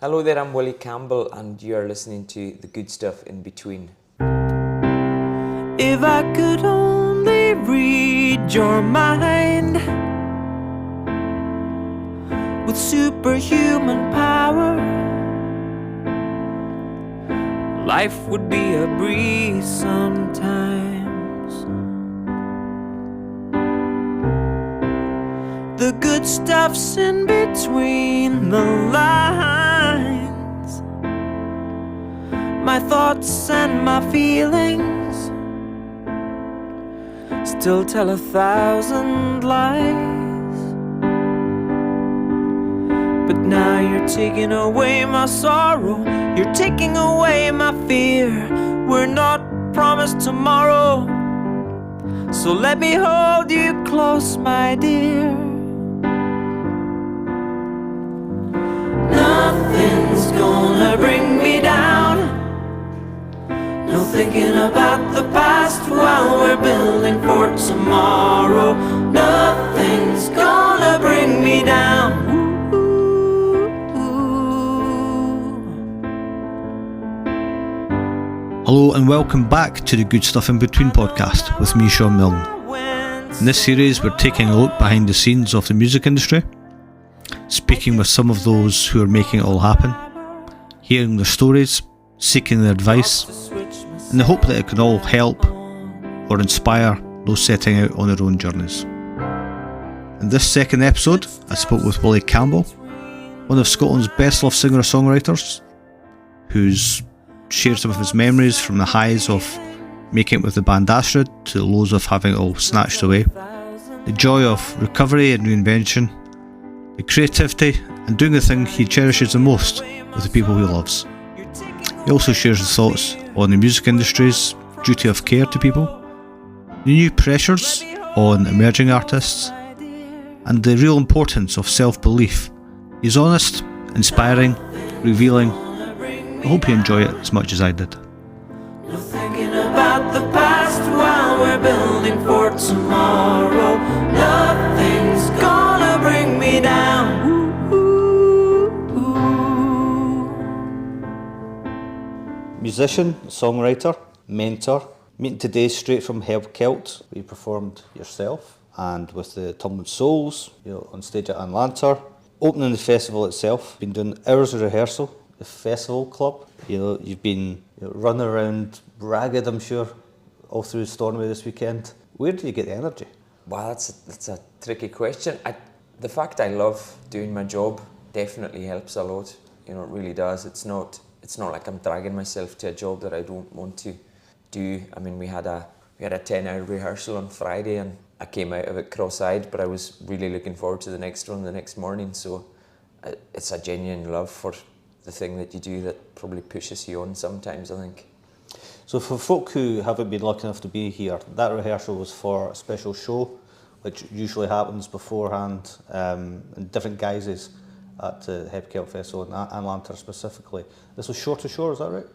Hello there, I'm Willie Campbell and you're listening to The Good Stuff in Between. If I could only read your mind with superhuman power, life would be a breeze sometimes. The good stuff's in between the lines, my thoughts and my feelings still tell 1,000 lies. But now you're taking away my sorrow, you're taking away my fear. We're not promised tomorrow, so let me hold you close, my dear. Nothing's gonna bring me down, no thinking about the past while we're building for tomorrow. Nothing's gonna bring me down. Hello and welcome back to the Good Stuff in Between podcast with me, Shaun Milne. In this series we're taking a look behind the scenes of the music industry, speaking with some of those who are making it all happen, hearing their stories, seeking their advice, in the hope that it can all help or inspire those setting out on their own journeys. In this second episode, I spoke with Willie Campbell, one of Scotland's best loved singer-songwriters, who's shared some of his memories from the highs of making it with the band Astrid to the lows of having it all snatched away, the joy of recovery and reinvention, the creativity and doing the thing he cherishes the most with the people he loves. He also shares his thoughts on the music industry's duty of care to people, the new pressures on emerging artists, and the real importance of self-belief. He's honest, inspiring, revealing. I hope you enjoy it as much as I did. No thinking about the past while we're building for tomorrow. Nothing's gonna bring me down. Musician, songwriter, mentor. Meeting today straight from Help Celt, where you performed yourself and with the Tumbling Souls, on stage at Atlanta. Opening the festival itself, been doing hours of rehearsal. The festival club, you've been running around ragged, I'm sure, all through Stornoway this weekend. Where do you get the energy? Wow, that's a tricky question. The fact I love doing my job definitely helps a lot. It really does. It's not like I'm dragging myself to a job that I don't want to do. I mean, we had a 10-hour rehearsal on Friday, and I came out of it cross-eyed, but I was really looking forward to the next one the next morning. So it's a genuine love for the thing that you do that probably pushes you on sometimes, I think. So for folk who haven't been lucky enough to be here, that rehearsal was for a special show, which usually happens beforehand in different guises at the Heb Celt Festival in Atlanta specifically. This was Shore to Shore, is that right?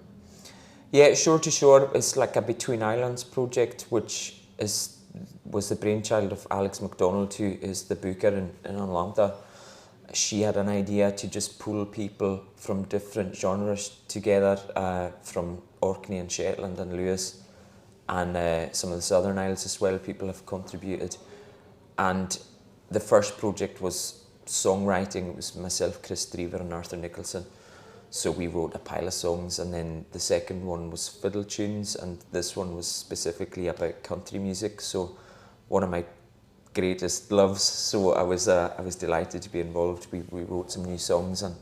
Yeah, Shore to Shore is like a Between Islands project, which was the brainchild of Alex MacDonald, who is the booker in Atlanta. She had an idea to just pull people from different genres together, from Orkney and Shetland and Lewis, and some of the Southern Isles as well. People have contributed, and the first project was songwriting. It was myself, Chris Drever and Arthur Nicholson. So we wrote a pile of songs, and then the second one was fiddle tunes, and this one was specifically about country music. So one of my greatest loves, so I was delighted to be involved. We wrote some new songs and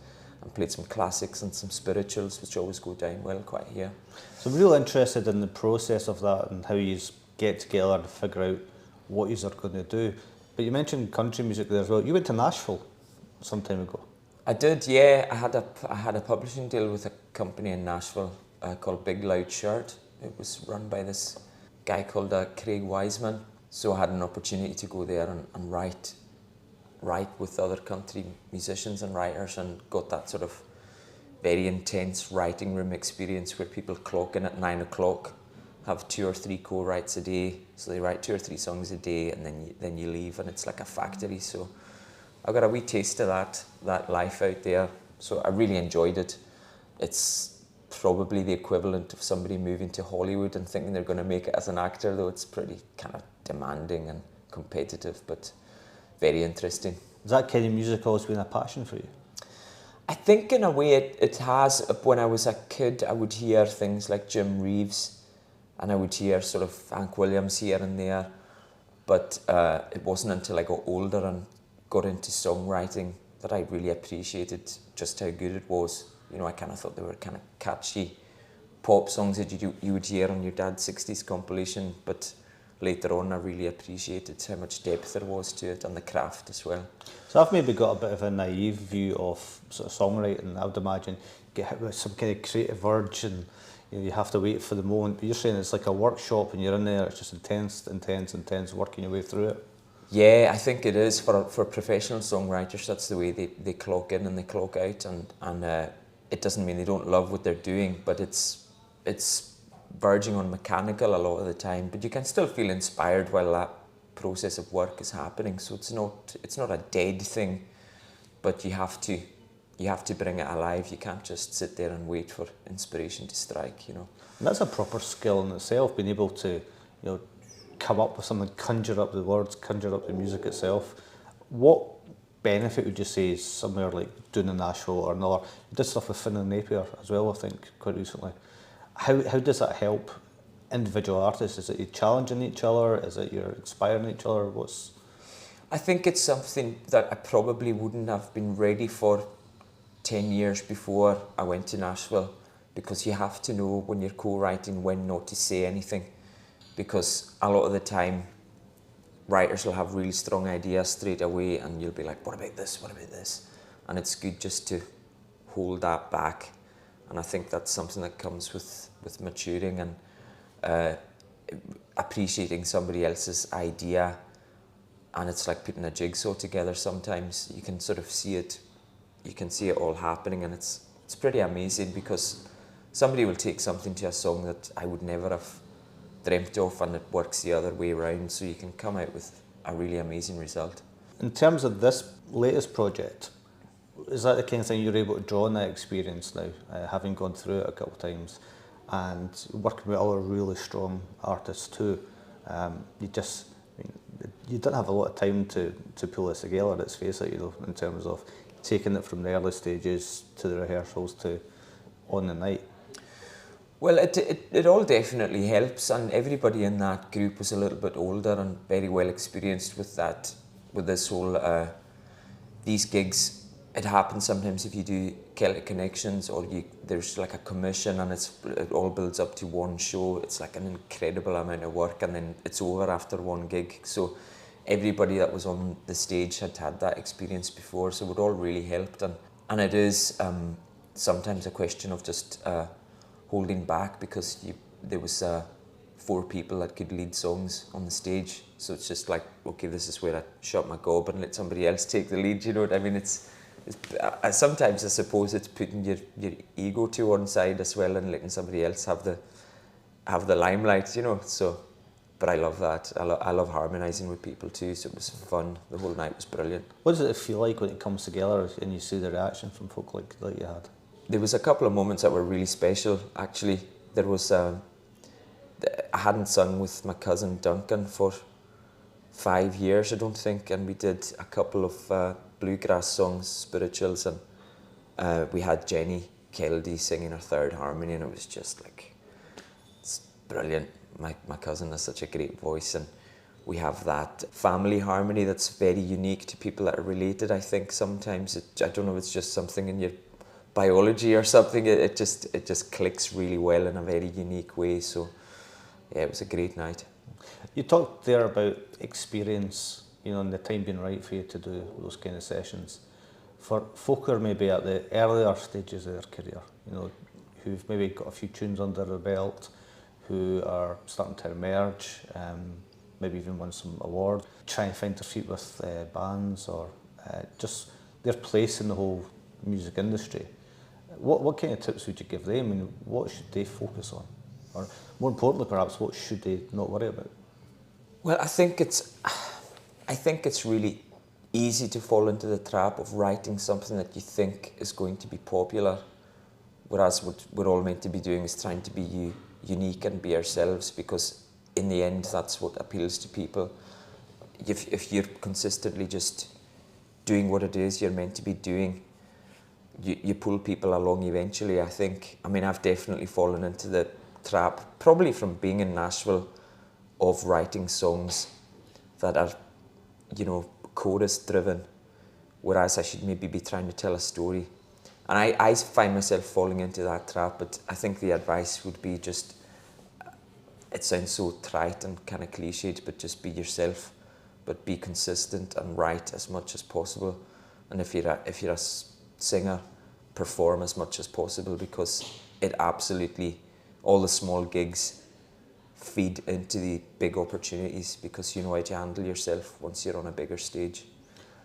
played some classics and some spirituals, which always go down well quite here. So I'm really interested in the process of that and how you get together and figure out what you are going to do. But you mentioned country music there as well. You went to Nashville some time ago. I did, yeah. I had a publishing deal with a company in Nashville called Big Loud Shirt. It was run by this guy called Craig Wiseman. So I had an opportunity to go there and write with other country musicians and writers, and got that sort of very intense writing room experience where people clock in at 9 o'clock, have 2 or 3 co-writes a day. So they write 2 or 3 songs a day, and then you leave, and it's like a factory. So I got a wee taste of that life out there So I really enjoyed it. It's probably the equivalent of somebody moving to Hollywood and thinking they're going to make it as an actor, though it's pretty kind of demanding and competitive, but very interesting. Has that kind of music always been a passion for you? I think in a way it has. When I was a kid, I would hear things like Jim Reeves, and I would hear sort of Hank Williams here and there, but it wasn't until I got older and got into songwriting that I really appreciated just how good it was. You know, I kind of thought they were kind of catchy pop songs that you would hear on your dad's 60s compilation, but later on I really appreciated how much depth there was to it and the craft as well. So I've maybe got a bit of a naive view of sort of songwriting. I would imagine get hit with some kind of creative urge and you have to wait for the moment. But you're saying it's like a workshop and you're in there, it's just intense, working your way through it. Yeah, I think it is. For professional songwriters, that's the way they clock in and they clock out, and it doesn't mean they don't love what they're doing, but it's verging on mechanical a lot of the time, but you can still feel inspired while that process of work is happening. So it's not a dead thing, but you have to bring it alive. You can't just sit there and wait for inspiration to strike, you know. And that's a proper skill in itself, being able to, come up with something, conjure up the words, conjure up the music itself. What benefit would you say is somewhere like doing in Nashville or another? You did stuff with Finn and Napier as well, I think, quite recently. How does that help individual artists? Is it you challenging each other? Is it you're inspiring each other? I think it's something that I probably wouldn't have been ready for 10 years before I went to Nashville, because you have to know when you're co-writing when not to say anything, because a lot of the time writers will have really strong ideas straight away and you'll be like, what about this, and it's good just to hold that back. And I think that's something that comes with maturing and appreciating somebody else's idea. And it's like putting a jigsaw together sometimes. You can sort of see it, all happening, and it's pretty amazing, because somebody will take something to a song that I would never have dreamt of, and it works the other way around, so you can come out with a really amazing result. In terms of this latest project, is that the kind of thing you're able to draw on that experience now, having gone through it a couple of times and working with other really strong artists too? You didn't have a lot of time to pull this together, let's face it, in terms of taking it from the early stages to the rehearsals to on the night. Well, it all definitely helps, and everybody in that group was a little bit older and very well experienced with this whole, these gigs. It happens sometimes if you do Celtic Connections or there's like a commission and it all builds up to one show. It's like an incredible amount of work, and then it's over after one gig. So everybody that was on the stage had that experience before, so it all really helped. And it is sometimes a question of just holding back, because there was 4 people that could lead songs on the stage. So it's just like, okay, this is where I shut my gob and let somebody else take the lead, you know what I mean? Sometimes I suppose it's putting your ego to one side as well and letting somebody else have the limelight, you know. So, but I love that. I love harmonising with people too. So it was fun. The whole night was brilliant. What does it feel like when it comes together and you see the reaction from folk like you had? There was a couple of moments that were really special. Actually, there was I hadn't sung with my cousin Duncan for 5 years, I don't think, and we did a couple of bluegrass songs, spirituals, and we had Jenny Kennedy singing her third harmony, and it was just like, it's brilliant. My cousin has such a great voice, and we have that family harmony that's very unique to people that are related. I think sometimes I don't know if it's just something in your biology or something. It just clicks really well in a very unique way. So yeah, it was a great night. You talked there about experience, and the time being right for you to do those kind of sessions. For folk who are maybe at the earlier stages of their career, who've maybe got a few tunes under their belt, who are starting to emerge, maybe even won some awards, trying to find their feet with bands or just their place in the whole music industry. What kind of tips would you give them? I mean, what should they focus on? Or more importantly, perhaps, what should they not worry about? Well, I think it's really easy to fall into the trap of writing something that you think is going to be popular, whereas what we're all meant to be doing is trying to be unique and be ourselves, because in the end that's what appeals to people. If you're consistently just doing what it is you're meant to be doing, you pull people along eventually, I think. I mean, I've definitely fallen into the trap, probably from being in Nashville, of writing songs that are, you know, chorus driven, whereas I should maybe be trying to tell a story. And I find myself falling into that trap, but I think the advice would be just, it sounds so trite and kind of cliched, but just be yourself, but be consistent and write as much as possible. And if you're a singer, perform as much as possible, because it absolutely, all the small gigs feed into the big opportunities, because you know how to handle yourself once you're on a bigger stage.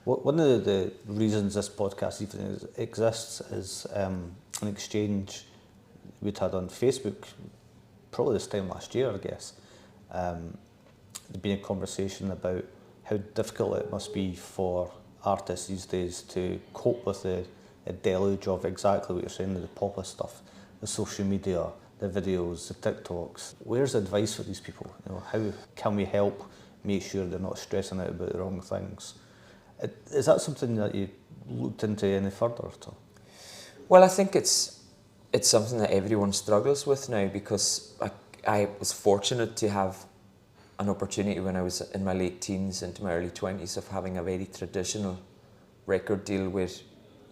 One of the reasons this podcast even exists is an exchange we'd had on Facebook, probably this time last year, I guess. There'd been a conversation about how difficult it must be for artists these days to cope with the deluge of exactly what you're saying, the populist stuff, the social media, the videos, the TikToks. Where's advice for these people? You know, how can we help make sure they're not stressing out about the wrong things? Is that something that you looked into any further at all? Well, I think it's something that everyone struggles with now, because I was fortunate to have an opportunity when I was in my late teens into my early 20s of having a very traditional record deal where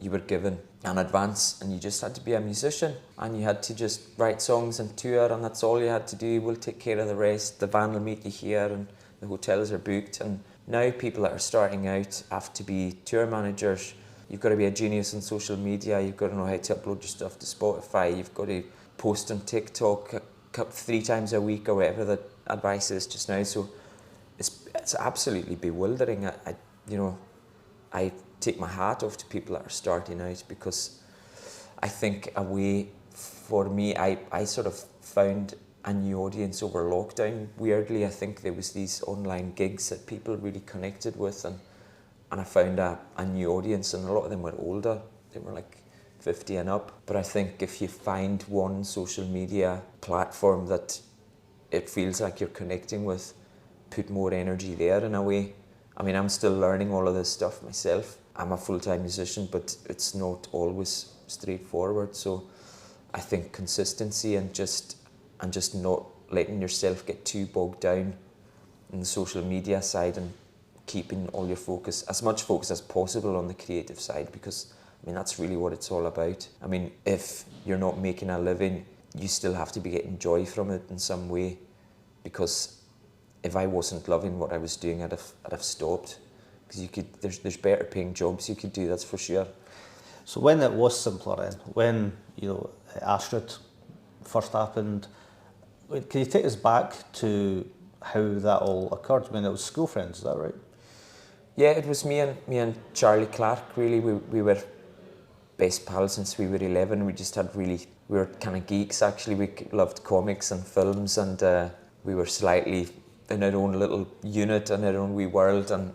you were given an advance and you just had to be a musician and you had to just write songs and tour, and that's all you had to do. We'll take care of the rest. The van will meet you here and the hotels are booked. And now people that are starting out have to be tour managers. You've got to be a genius on social media. You've got to know how to upload your stuff to Spotify. You've got to post on TikTok 3 times a week or whatever the advice is just now. So it's absolutely bewildering. I take my hat off to people that are starting out, because I think a way for me, I sort of found a new audience over lockdown. Weirdly, I think there was these online gigs that people really connected with, and I found a new audience, and a lot of them were older. They were like 50 and up. But I think if you find one social media platform that it feels like you're connecting with, put more energy there in a way. I mean, I'm still learning all of this stuff myself. I'm a full-time musician, but it's not always straightforward. So I think consistency and just not letting yourself get too bogged down in the social media side, and keeping all your focus, as much focus as possible, on the creative side, because I mean that's really what it's all about. I mean, if you're not making a living, you still have to be getting joy from it in some way, because if I wasn't loving what I was doing, I'd have stopped. Because there's better paying jobs you could do, that's for sure. So when it was simpler, then, when Astrid first happened, can you take us back to how that all occurred? I mean, it was school friends, is that right? Yeah, it was me and Charlie Clark. Really, we were best pals since we were 11. We were kind of geeks actually. We loved comics and films, and we were slightly in our own little unit, in our own wee world, and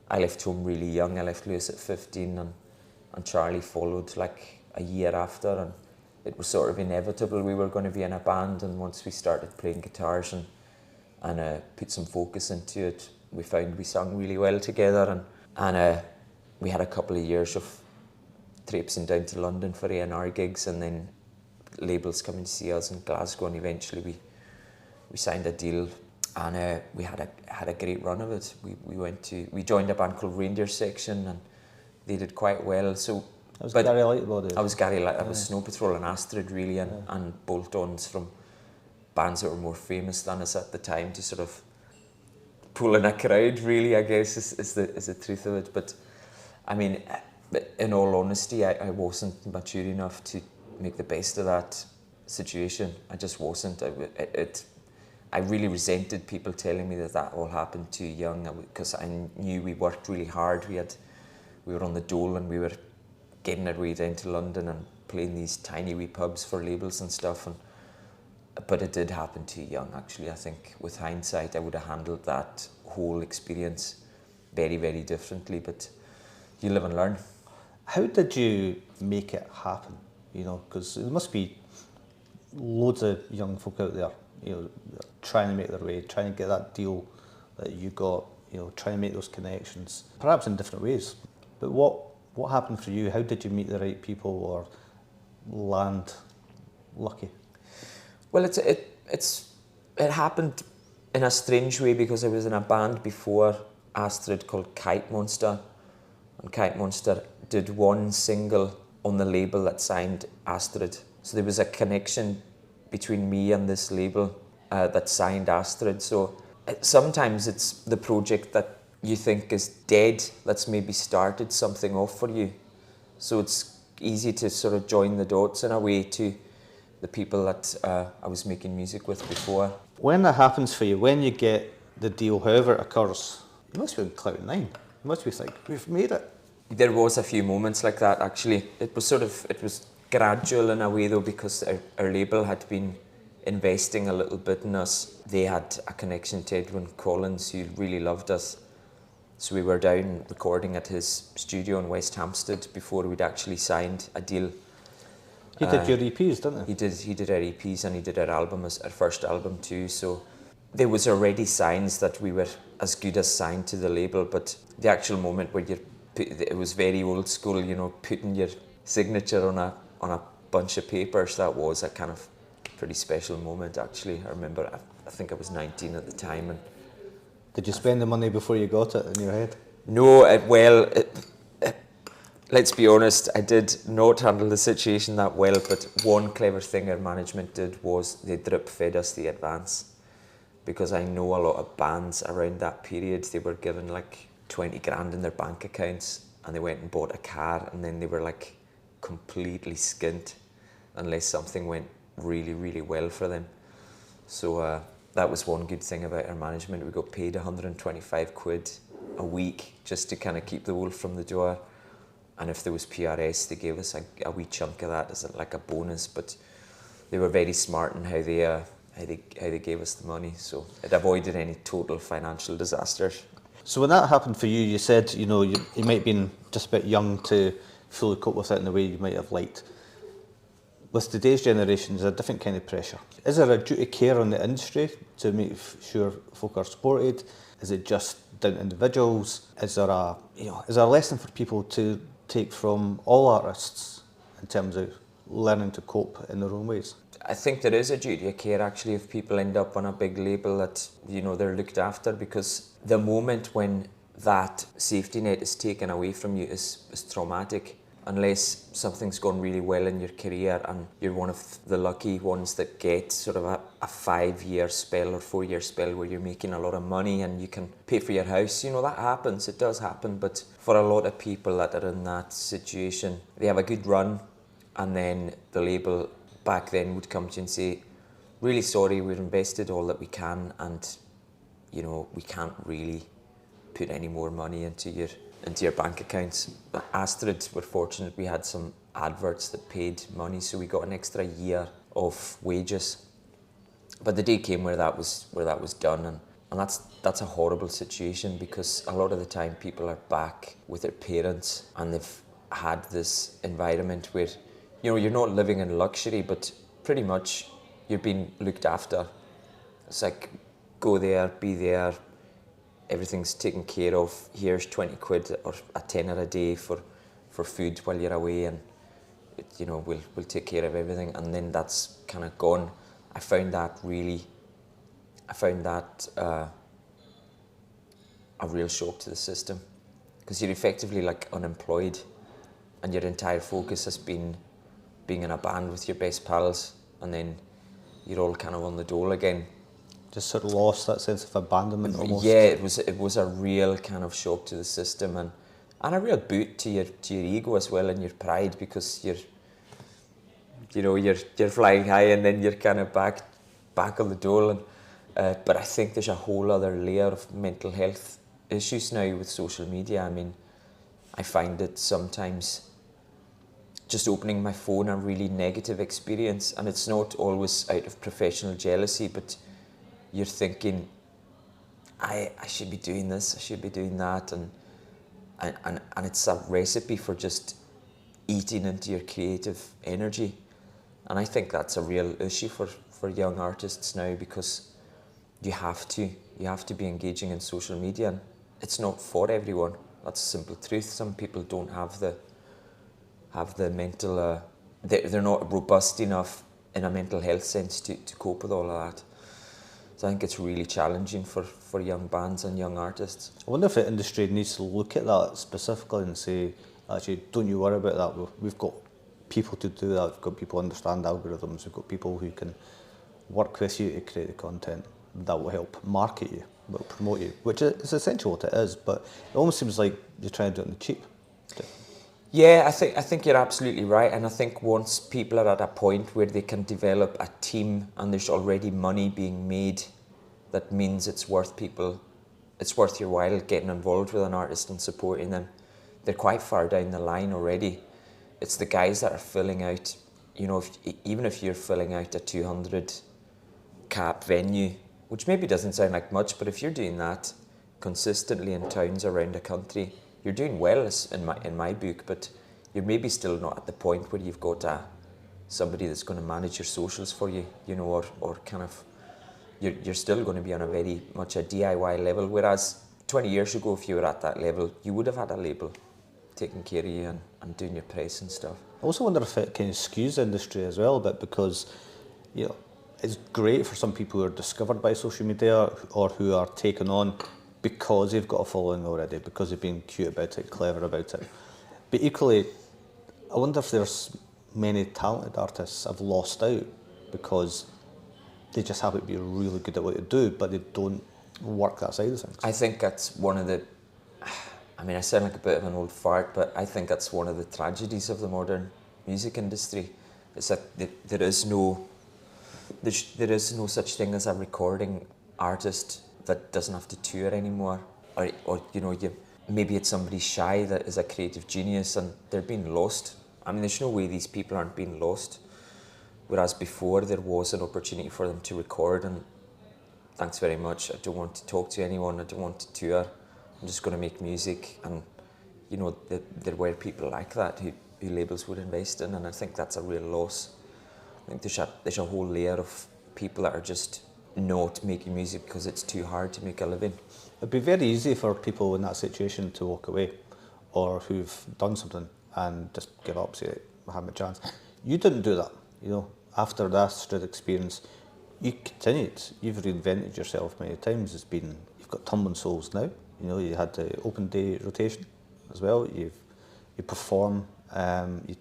I left home really young. I left Lewis at 15, and Charlie followed like a year after, and it was sort of inevitable we were going to be in a band. And once we started playing guitars and put some focus into it, we found we sang really well together, and we had a couple of years of traipsing down to London for A&R gigs, and then labels coming to see us in Glasgow, and eventually we signed a deal. And we had a great run of it. We joined a band called Reindeer Section, and they did quite well. So Gary Lightbody. I was Gary Lightbody. I was Snow Patrol and Astrid, really, and bolt-ons from bands that were more famous than us at the time, to sort of pull in a crowd. Really, I guess is the truth of it. But I mean, in all honesty, I wasn't mature enough to make the best of that situation. I just wasn't. I really resented people telling me that all happened too young, because I knew we worked really hard. We were on the dole, and we were getting our way down to London and playing these tiny wee pubs for labels and stuff. But it did happen too young, actually. I think with hindsight, I would have handled that whole experience very, very differently, but you live and learn. How did you make it happen? You know, because there must be loads of young folk out there, you know, trying to make their way, trying to get that deal that you got, you know, trying to make those connections, perhaps in different ways. But what happened for you? How did you meet the right people or land lucky? Well, it happened in a strange way because I was in a band before Astrid called Kite Monster, and Kite Monster did one single on the label that signed Astrid. So there was a connection between me and this label that signed Astrid. So sometimes it's the project that you think is dead that's maybe started something off for you. So it's easy to sort of join the dots in a way to the people that I was making music with before. When that happens for you, when you get the deal, however it occurs, you must be on cloud nine. You must be like, we've made it. There was a few moments like that actually. It was gradual in a way though, because our label had been investing a little bit in us. They had a connection to Edwyn Collins who really loved us. So we were down recording at his studio in West Hampstead before we'd actually signed a deal. He did your EPs, didn't he? He did our EPs and he did our album, our first album too. So there was already signs that we were as good as signed to the label, but the actual moment where it was very old school, you know, putting your signature on a bunch of papers. That was a kind of pretty special moment actually. I remember, I think I was 19 at the time. And did you spend the money before you got it in your head? no, let's be honest, I did not handle the situation that well, but one clever thing our management did was they drip fed us the advance, because I know a lot of bands around that period, they were given like 20 grand in their bank accounts and they went and bought a car, and then they were like completely skint unless something went really, really well for them. So that was one good thing about our management. We got paid 125 quid a week just to kind of keep the wolf from the door. And if there was PRS, they gave us a wee chunk of that as like a bonus. But they were very smart in how they gave us the money. So it avoided any total financial disasters. So when that happened for you, you said, you know, you might have been just a bit young to fully cope with it in the way you might have liked. With today's generation, there's a different kind of pressure. Is there a duty of care on the industry to make sure folk are supported? Is it just down to individuals? Is there a lesson for people to take from all artists in terms of learning to cope in their own ways? I think there is a duty of care actually if people end up on a big label that, you know, they're looked after, because the moment when that safety net is taken away from you is traumatic. Unless something's gone really well in your career and you're one of the lucky ones that get sort of a 5-year spell or 4-year spell where you're making a lot of money and you can pay for your house, you know, that happens, it does happen. But for a lot of people that are in that situation, they have a good run and then the label back then would come to you and say, really sorry, we've invested all that we can and, you know, we can't really put any more money into your bank accounts. Astrid, we're fortunate we had some adverts that paid money, so we got an extra year of wages. But the day came where that was done, and that's a horrible situation, because a lot of the time people are back with their parents and they've had this environment where, you know, you're not living in luxury, but pretty much you're being looked after. It's like, go there, be there, everything's taken care of. Here's 20 quid or a tenner a day for food while you're away, and you know, we'll take care of everything. And then that's kind of gone. I found that a real shock to the system, because you're effectively like unemployed and your entire focus has been being in a band with your best pals, and then you're all kind of on the dole again. Just sort of lost that sense of abandonment almost. Yeah, it was a real kind of shock to the system, and a real boot to your ego as well, and your pride, because you're flying high and then you're kind of back on the dole. And but I think there's a whole other layer of mental health issues now with social media. I mean, I find it sometimes just opening my phone a really negative experience, and it's not always out of professional jealousy, but you're thinking, I should be doing this, I should be doing that, and it's a recipe for just eating into your creative energy. And I think that's a real issue for young artists now, because you have to be engaging in social media, and it's not for everyone. That's a simple truth. Some people don't have the mental, they're not robust enough in a mental health sense to cope with all of that. So I think it's really challenging for young bands and young artists. I wonder if the industry needs to look at that specifically and say, actually, don't you worry about that. We've got people to do that. We've got people who understand algorithms. We've got people who can work with you to create the content that will help market you, will promote you, which is essentially what it is. But it almost seems like you're trying to do it on the cheap. Yeah, I think you're absolutely right, and I think once people are at a point where they can develop a team and there's already money being made, that means it's worth your while getting involved with an artist and supporting them. They're quite far down the line already. It's the guys that are filling out, even if you're filling out a 200 cap venue, which maybe doesn't sound like much, but if you're doing that consistently in towns around the country, you're doing well in my book, but you're maybe still not at the point where you've got somebody that's going to manage your socials for you, or kind of, you're still going to be on a very much a DIY level, whereas 20 years ago, if you were at that level, you would have had a label taking care of you and doing your press and stuff. I also wonder if it kind of skews the industry as well a bit, because it's great for some people who are discovered by social media or who are taken on because they've got a following already, because they've been cute about it, clever about it. But equally, I wonder if there's many talented artists have lost out because they just happen to be really good at what they do, but they don't work that side of things. I think that's one of the, I sound like a bit of an old fart, but I think that's one of the tragedies of the modern music industry, is that there is no such thing as a recording artist that doesn't have to tour anymore, or maybe it's somebody shy that is a creative genius and they're being lost. There's no way these people aren't being lost, whereas before there was an opportunity for them to record and thanks very much, I don't want to talk to anyone, I don't want to tour, I'm just going to make music. And there were people like that who labels would invest in, and I think that's a real loss. I think there's a whole layer of people that are just not making music because it's too hard to make a living. It'd be very easy for people in that situation to walk away, or who've done something and just give up, say, I haven't a chance. You didn't do that. After the Astrid experience, you continued. You've reinvented yourself many times. You've got Tumbling Souls now. You had the open day rotation as well. You perform, you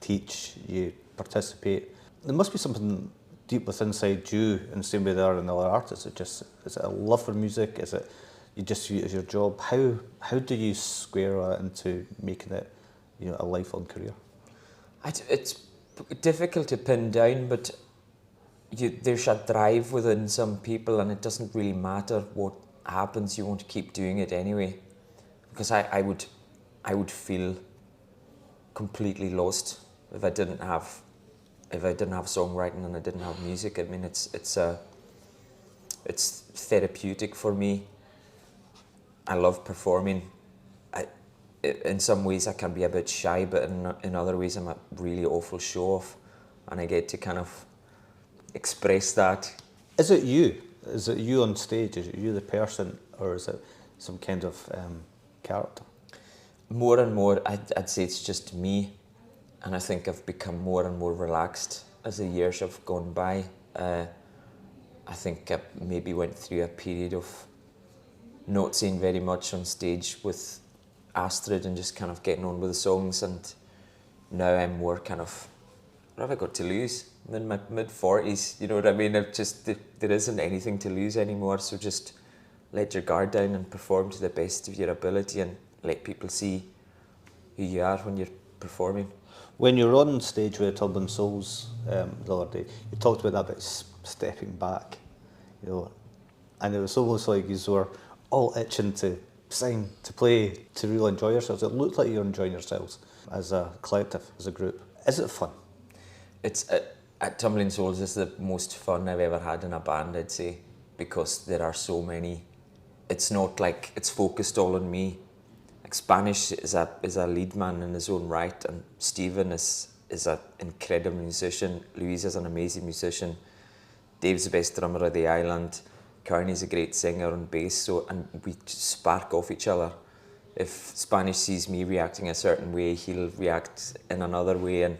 teach, you participate. There must be something deep within inside you, in the same way there are in other artists. Is it a love for music? Is it you just view it as your job? How do you square that into making it, a lifelong career? It's difficult to pin down, but there's a drive within some people, and it doesn't really matter what happens. You want to keep doing it anyway, because I would feel completely lost if I didn't have songwriting and I didn't have music. It's therapeutic for me. I love performing. In some ways I can be a bit shy, but in other ways I'm a really awful show-off, and I get to kind of express that. Is it you? Is it you on stage? Is it you the person, or is it some kind of character? More and more, I'd say it's just me, and I think I've become more and more relaxed as the years have gone by. I think I maybe went through a period of not saying very much on stage with Astrid and just kind of getting on with the songs, and now I'm more kind of, what have I got to lose? I'm in my mid-40s, you know what I mean? There isn't anything to lose anymore, so just let your guard down and perform to the best of your ability and let people see who you are when you're performing. When you're on stage with Tumbling Souls the other day, you talked about that bit stepping back, and it was almost like you were all itching to sing, to play, to really enjoy yourselves. It looked like you're enjoying yourselves as a collective, as a group. Is it fun? It's at Tumbling Souls is the most fun I've ever had in a band, I'd say, because there are so many it's not like it's focused all on me. Like Spanish is a lead man in his own right, and Stephen is an incredible musician. Louise is an amazing musician. Dave's the best drummer of the island. Kearney's a great singer on bass. So, and we spark off each other. If Spanish sees me reacting a certain way, he'll react in another way, and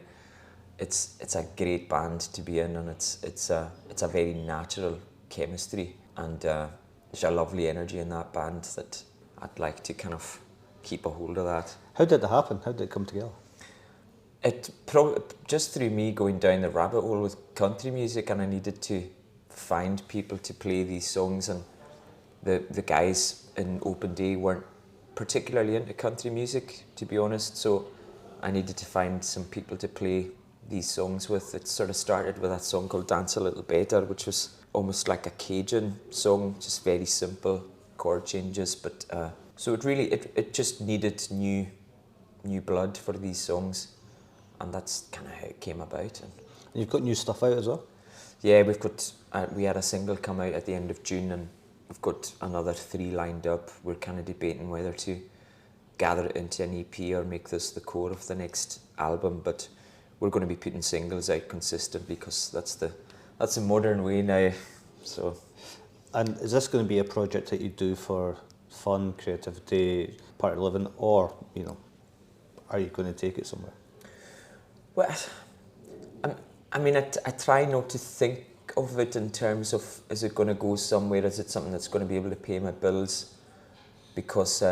it's a great band to be in, and it's a very natural chemistry, and there's a lovely energy in that band that I'd like to kind of keep a hold of that. How did that happen? How did it come together? It just through me going down the rabbit hole with country music, and I needed to find people to play these songs, and the guys in Open Day weren't particularly into country music, to be honest, so I needed to find some people to play these songs with. It sort of started with a song called Dance a Little Better, which was almost like a Cajun song, just very simple chord changes, but so it just needed new blood for these songs, and that's kind of how it came about. And you've got new stuff out as well? Yeah, we've got we had a single come out at the end of June, and we've got another 3 lined up. We're kind of debating whether to gather it into an EP or make this the core of the next album, but we're going to be putting singles out consistently because that's the modern way now. So, and is this going to be a project that you do for fun, creativity, part of living, or are you going to take it somewhere? Well, I mean, I try not to think of it in terms of, is it going to go somewhere, is it something that's going to be able to pay my bills, because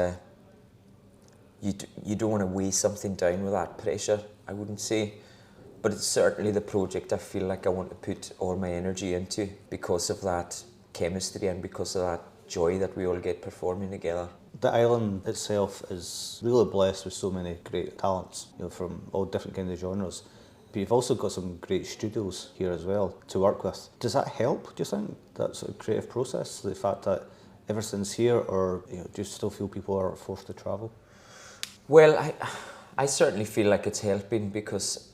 you don't want to weigh something down with that pressure, I wouldn't say, but it's certainly the project I feel like I want to put all my energy into because of that chemistry and because of that joy that we all get performing together. The island itself is really blessed with so many great talents, from all different kinds of genres. But you've also got some great studios here as well to work with. Does that help, do you think, that sort of creative process, the fact that everything's here, or do you still feel people are forced to travel? Well, I certainly feel like it's helping, because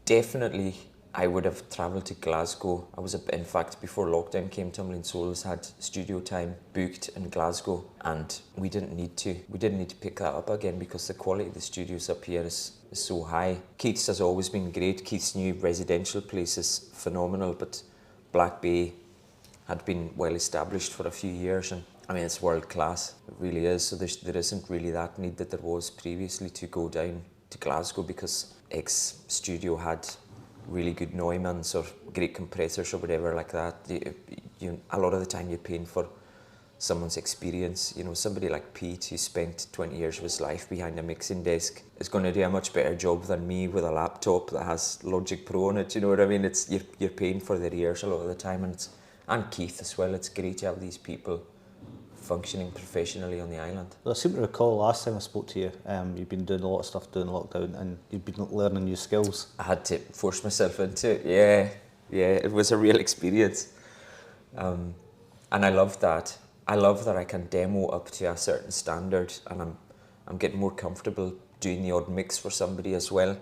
definitely I would have travelled to Glasgow. In fact, before lockdown came, Tumbling Souls had studio time booked in Glasgow, and we didn't need to pick that up again because the quality of the studios up here is so high. Keith's has always been great. Keith's new residential place is phenomenal, but Black Bay had been well established for a few years, and I mean, it's world class, it really is. So there isn't really that need that there was previously to go down to Glasgow, because X Studio had really good Neumanns or great compressors or whatever like that. A lot of the time you're paying for someone's experience. Somebody like Pete, who spent 20 years of his life behind a mixing desk, is going to do a much better job than me with a laptop that has Logic Pro on it. You know what I mean? You're paying for their ears a lot of the time, and Keith as well. It's great to have these people functioning professionally on the island. Well, I seem to recall last time I spoke to you, you've been doing a lot of stuff during lockdown, and you've been learning new skills. I had to force myself into it. Yeah, it was a real experience, and I love that. I love that I can demo up to a certain standard, and I'm getting more comfortable doing the odd mix for somebody as well.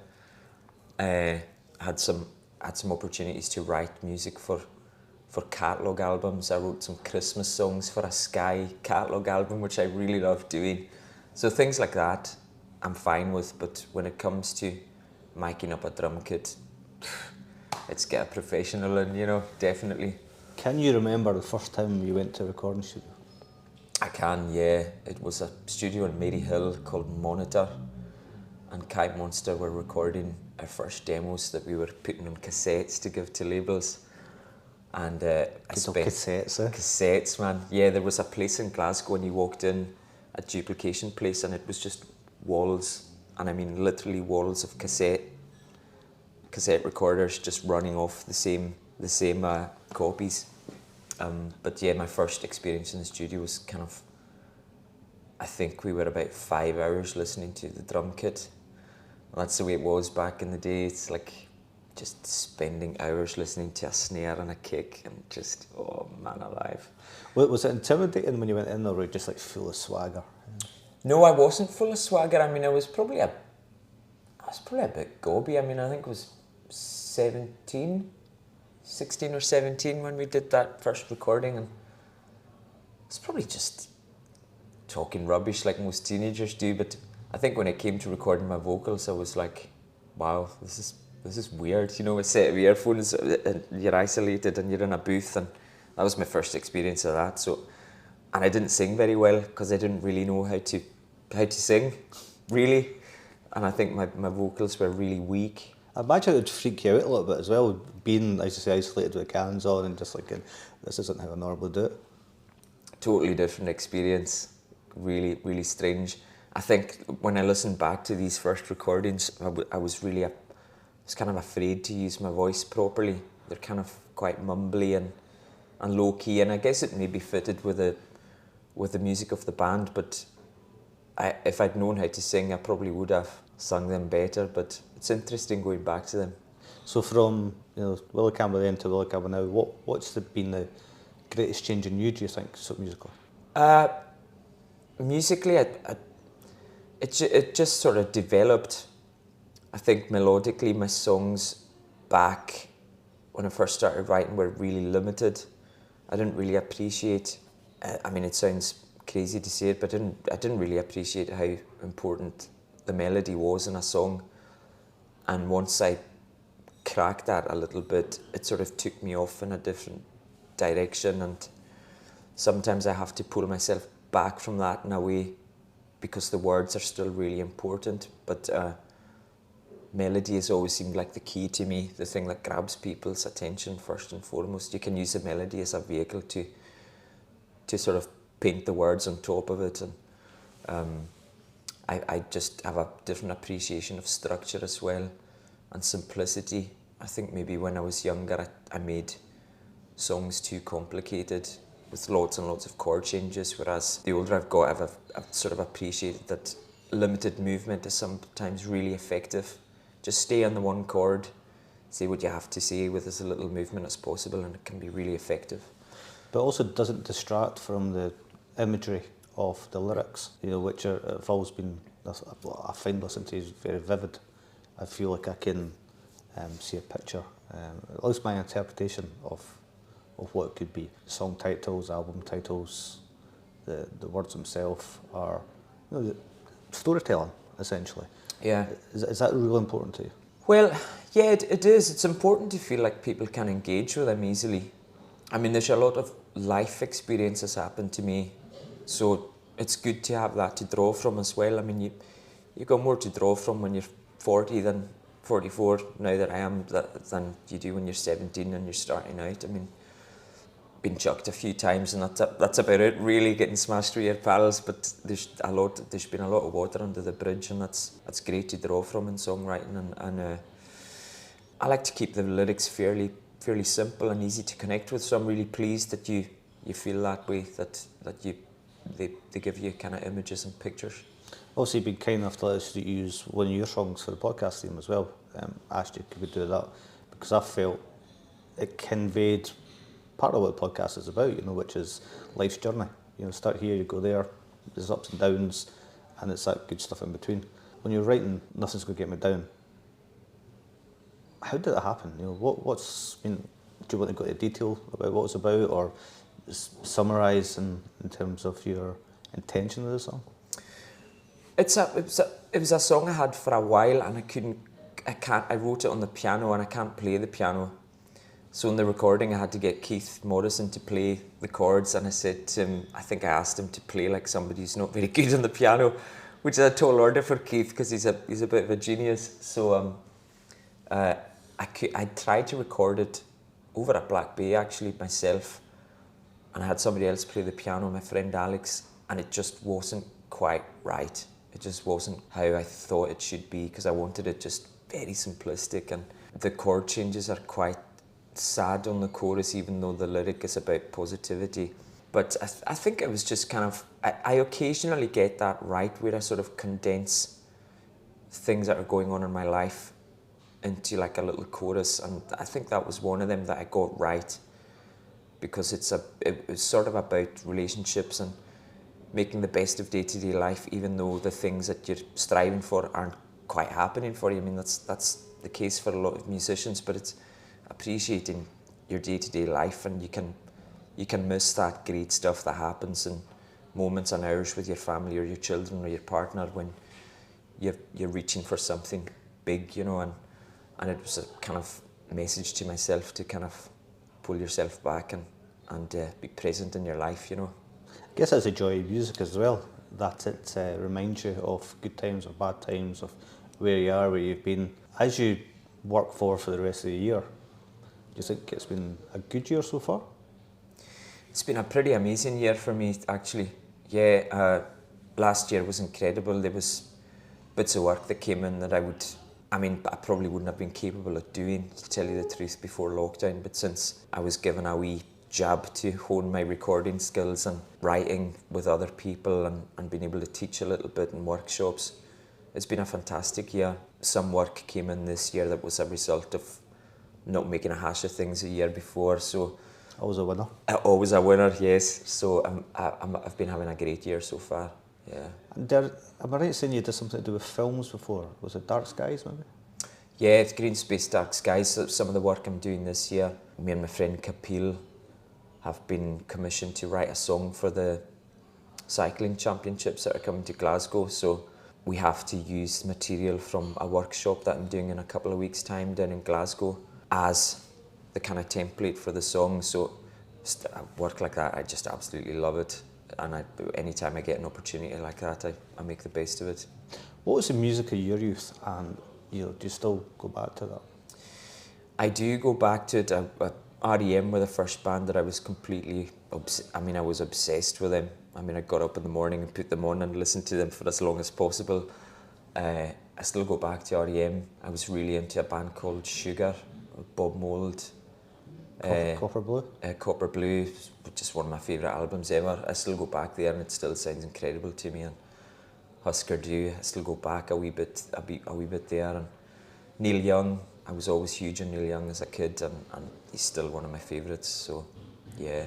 Had some opportunities to write music for catalogue albums. I wrote some Christmas songs for a Sky catalogue album, which I really love doing. So things like that I'm fine with, but when it comes to miking up a drum kit, it's get a professional in, definitely. Can you remember the first time you went to a recording studio? I can, yeah. It was a studio in Maryhill called Monitor, and Kite Monster were recording our first demos that we were putting on cassettes to give to labels. And I spent cassettes, man. Yeah, there was a place in Glasgow, and you walked in, a duplication place, and it was just walls, and I mean literally walls of cassette recorders just running off the same copies. But yeah, my first experience in the studio was kind of, I think we were about 5 hours listening to the drum kit. That's the way it was back in the day. It's like just spending hours listening to a snare and a kick, and just, oh man alive. Well, was it intimidating when you went in, or were you just like full of swagger? No, I wasn't full of swagger. I mean, I was probably a bit gobby. I mean, I think it was 16 or 17 when we did that first recording, and was probably just talking rubbish like most teenagers do, but I think when it came to recording my vocals, I was like, wow, this is weird, you know, a set of earphones, and you're isolated and you're in a booth, and that was my first experience of that. So, and I didn't sing very well because I didn't really know how to sing, really, and I think my vocals were really weak. I imagine it would freak you out a little bit as well, being, as you say, isolated with cans on and just thinking, this isn't how I normally do it. Totally different experience, really, really strange. I think when I listened back to these first recordings, I was kind of afraid to use my voice properly. They're kind of quite mumbly and low key, and I guess it maybe fitted with the music of the band. But if I'd known how to sing, I probably would have sung them better. But it's interesting going back to them. So from Willie Campbell then to Willie Campbell now, what's been the greatest change in you, do you think, so musically? Musically, it just sort of developed. I think melodically, my songs back when I first started writing were really limited. I didn't really appreciate. I mean, it sounds crazy to say it, but I didn't really appreciate how important the melody was in a song. And once I cracked that a little bit, it sort of took me off in a different direction, and sometimes I have to pull myself back from that in a way, because the words are still really important, but melody has always seemed like the key to me, the thing that grabs people's attention first and foremost. You can use a melody as a vehicle to sort of paint the words on top of it, and I just have a different appreciation of structure as well, and simplicity. I think maybe when I was younger I made songs too complicated with lots and lots of chord changes, whereas the older I've got, I've sort of appreciated that limited movement is sometimes really effective. Just stay on the one chord, say what you have to say with as little movement as possible, and it can be really effective. But also doesn't distract from the imagery of the lyrics, which have always been, I find listening to is very vivid. I feel like I can see a picture, at least my interpretation of what it could be. Song titles, album titles, the words themselves are storytelling, essentially. Yeah. Is that really important to you? Well, yeah, it is. It's important to feel like people can engage with them easily. I mean, there's a lot of life experiences happen to me, so it's good to have that to draw from as well. I mean, you got more to draw from when you're 40 than 44, now that I am, than you do when you're 17 and you're starting out. I mean, been chucked a few times, and that's about it, really, getting smashed with your pals, but there's been a lot of water under the bridge, and that's great to draw from in songwriting, and I like to keep the lyrics fairly simple and easy to connect with, so I'm really pleased that you feel that way, that they give you kind of images and pictures. Also, you've been kind enough to let us use one of your songs for the podcast theme as well. Astrid, could we do that? Because I felt it conveyed part of what the podcast is about, which is life's journey. Start here, you go there, there's ups and downs, and it's that good stuff in between. When you're writing Nothing's Gonna Get Me Down, how did it happen? Do you want to go into detail about what it's about, or summarise in terms of your intention of the song? It was a song I had for a while, and I wrote it on the piano, and I can't play the piano. So in the recording, I had to get Keith Morrison to play the chords, and I said to him, I think I asked him to play like somebody who's not very good on the piano, which is a tall order for Keith because he's a bit of a genius. So I tried to record it over at Black Bay actually myself, and I had somebody else play the piano, my friend Alex, and it just wasn't quite right. It just wasn't how I thought it should be, because I wanted it just very simplistic, and the chord changes are quite sad on the chorus, even though the lyric is about positivity. But I think it was just kind of, I occasionally get that right, where I sort of condense things that are going on in my life into like a little chorus, and I think that was one of them that I got right, because it was sort of about relationships and making the best of day-to-day life, even though the things that you're striving for aren't quite happening for you. I mean, that's the case for a lot of musicians, but it's appreciating your day-to-day life, and you you can miss that great stuff that happens in moments and hours with your family or your children or your partner when you're reaching for something big, you know, and it was a kind of message to myself to kind of pull yourself back and be present in your life, you know. I guess that's the joy of music as well, that it reminds you of good times or bad times, of where you are, where you've been. As you work for the rest of the year, do you think it's been a good year so far? It's been a pretty amazing year for me, actually. Yeah, last year was incredible. There was bits of work that came in that I probably wouldn't have been capable of doing, to tell you the truth, before lockdown. But since I was given a wee jab to hone my recording skills and writing with other people and being able to teach a little bit in workshops, it's been a fantastic year. Some work came in this year that was a result of not making a hash of things a year before, so... Always a winner. Always a winner, yes. So I've been having a great year so far, yeah. And am I right saying you did something to do with films before? Was it Dark Skies, maybe? Yeah, it's Green Space, Dark Skies. So some of the work I'm doing this year, me and my friend Kapil have been commissioned to write a song for the cycling championships that are coming to Glasgow. So we have to use material from a workshop that I'm doing in a couple of weeks' time down in Glasgow as the kind of template for the song. So work like that, I just absolutely love it. And anytime I get an opportunity like that, I make the best of it. What was the music of your youth, and do you still go back to that? I do go back to it. REM were the first band that I was completely, I was obsessed with them. I got up in the morning and put them on and listened to them for as long as possible. I still go back to REM. I was really into a band called Sugar, Bob Mould. Copper Blue? Copper Blue, just one of my favourite albums ever. I still go back there and it still sounds incredible to me. And Husker Du, I still go back a wee bit there. And Neil Young, I was always huge on Neil Young as a kid, and he's still one of my favourites, so yeah.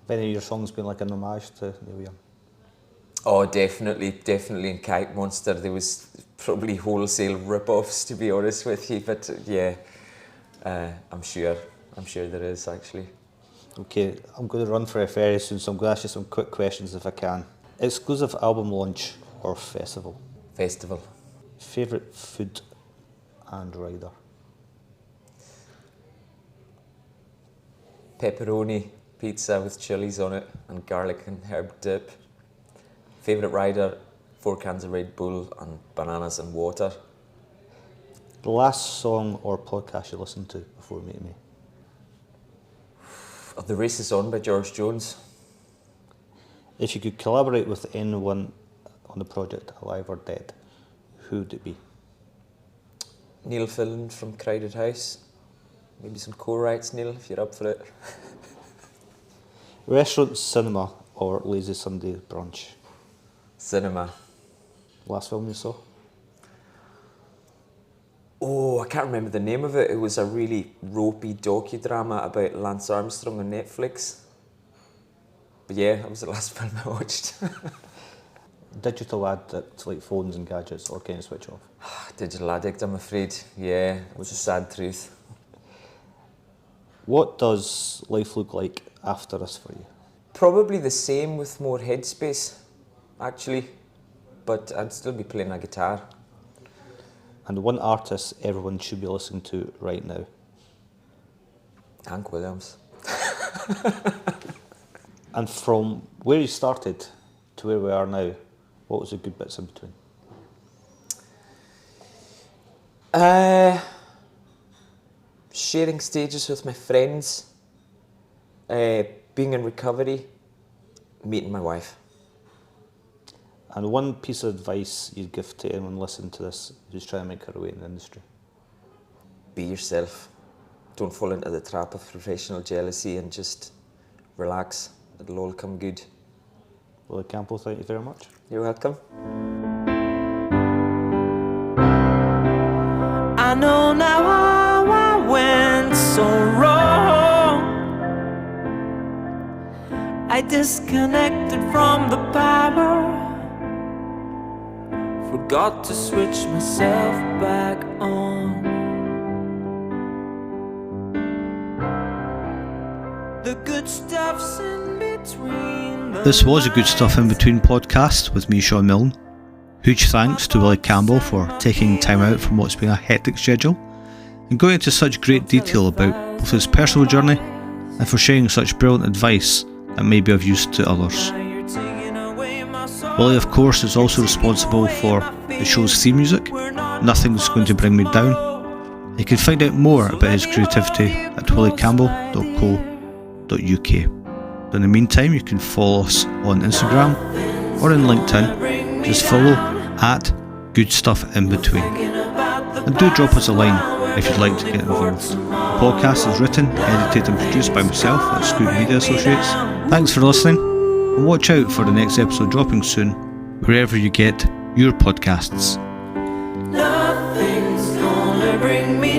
Have any of your songs been like an homage to Neil Young? Oh, definitely in Kite Monster there was probably wholesale rip-offs, to be honest with you, but yeah, I'm sure there is, actually. Okay, I'm going to run for it very soon, so I'm going to ask you some quick questions if I can. Exclusive album launch or festival? Festival. Favourite food and rider? Pepperoni pizza with chilies on it and garlic and herb dip. Favourite rider, 4 cans of Red Bull and bananas and water. The last song or podcast you listened to before meeting me? The Race Is On by George Jones. If you could collaborate with anyone on the project, alive or dead, who would it be? Neil Fillon from Crowded House. Maybe some co-writes, Neil, if you're up for it. Restaurant, cinema, or lazy Sunday brunch? Cinema. Last film you saw? Oh, I can't remember the name of it. It was a really ropey docudrama about Lance Armstrong on Netflix. But yeah, that was the last film I watched. Digital addict to like phones and gadgets, or can you switch off? Digital addict, I'm afraid. Yeah, it was a sad truth. What does life look like after this for you? Probably the same with more headspace, actually. But I'd still be playing a guitar. And one artist everyone should be listening to right now? Hank Williams. And from where you started to where we are now, what was the good bits in between? Sharing stages with my friends, being in recovery, meeting my wife. And one piece of advice you'd give to anyone listening to this who's trying to make her way in the industry? Be yourself. Don't fall into the trap of professional jealousy and just relax. It'll all come good. Willie Campbell, thank you very much. You're welcome. I know now how I went so wrong. I disconnected from the power, forgot to switch myself back on. The good good stuff's in between. This was a Good Stuff In Between podcast with me, Shaun Milne. Huge thanks to Willie Campbell for taking time out from what's been a hectic schedule and going into such great detail about both his personal journey and for sharing such brilliant advice that may be of use to others. Willie, of course, is also responsible for the show's theme music, Nothing's Going to Bring Me Down. You can find out more about his creativity at williecampbell.co.uk. In the meantime, you can follow us on Instagram or in LinkedIn. Just follow at Good Stuff In Between. And do drop us a line if you'd like to get involved. The podcast is written, edited and produced by myself at Scoop Media Associates. Thanks for listening, and watch out for the next episode dropping soon, wherever you get your podcasts. Nothing's gonna bring me